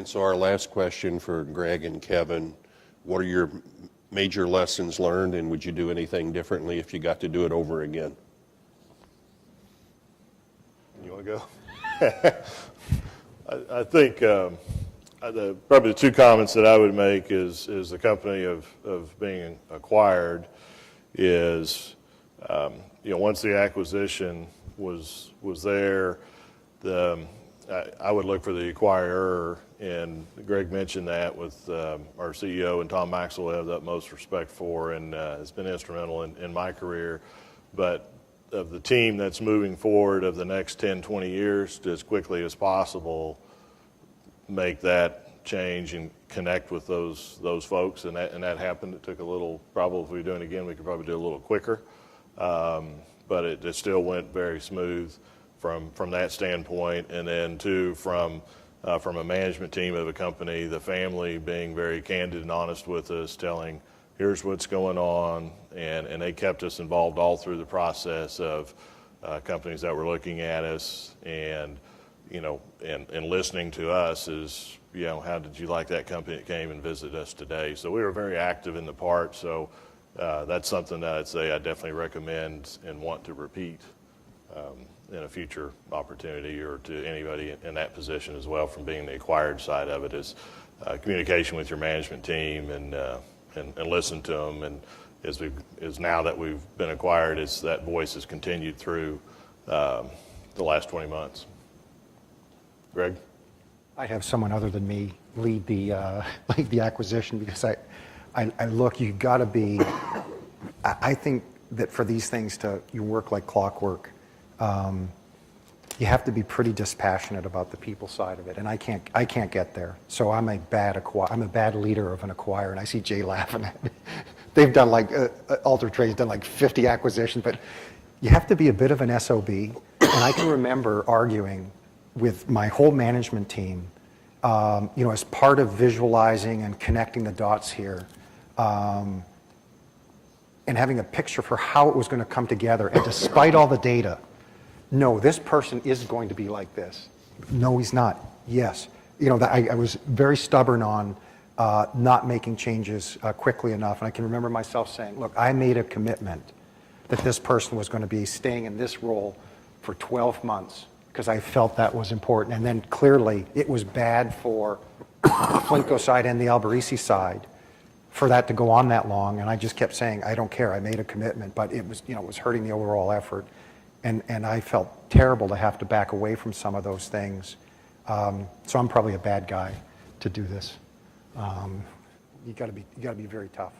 And so our last question for Greg and Kevin, what are your major lessons learned, and would you do anything differently if you got to do it over again? You want to go? I think probably the two comments that I would make is the company of being acquired is, once the acquisition was there, I would look for the acquirer, and Greg mentioned that with our CEO, and Tom Maxwell I have the utmost respect for, and has been instrumental in my career. But of the team that's moving forward of the next 10, 20 years, to as quickly as possible make that change and connect with those folks, and that happened. It took a little, probably if we were doing it again, we could probably do it a little quicker, but it still went very smooth from that standpoint. And then two, from a management team of a company, the family being very candid and honest with us, telling here's what's going on, and they kept us involved all through the process of companies that were looking at us, and and listening to us is, how did you like that company that came and visited us today? So we were very active in the part. So that's something that I'd say I definitely recommend and want to repeat in a future opportunity, or to anybody in that position as well, from being the acquired side of it, is communication with your management team and listen to them. And as now that we've been acquired, that voice has continued through the last 20 months. Greg? I'd have someone other than me lead the acquisition, because I look, you've got to be, I think that for these things you work like clockwork, you have to be pretty dispassionate about the people side of it, and I can't get there. So I'm a bad leader of an acquirer, and I see Jay laughing at me. They've done Alter Trade's done 50 acquisitions, but you have to be a bit of an SOB. And I can remember arguing with my whole management team, as part of visualizing and connecting the dots here, and having a picture for how it was going to come together. And despite all the data, no, this person is going to be like this. No, he's not. Yes. I was very stubborn on not making changes quickly enough. And I can remember myself saying, look, I made a commitment that this person was going to be staying in this role for 12 months because I felt that was important. And then clearly it was bad for the Flintco side and the Alberici side for that to go on that long. And I just kept saying, I don't care. I made a commitment, but it was, it was hurting the overall effort. And I felt terrible to have to back away from some of those things. So I'm probably a bad guy to do this. You got to be very tough.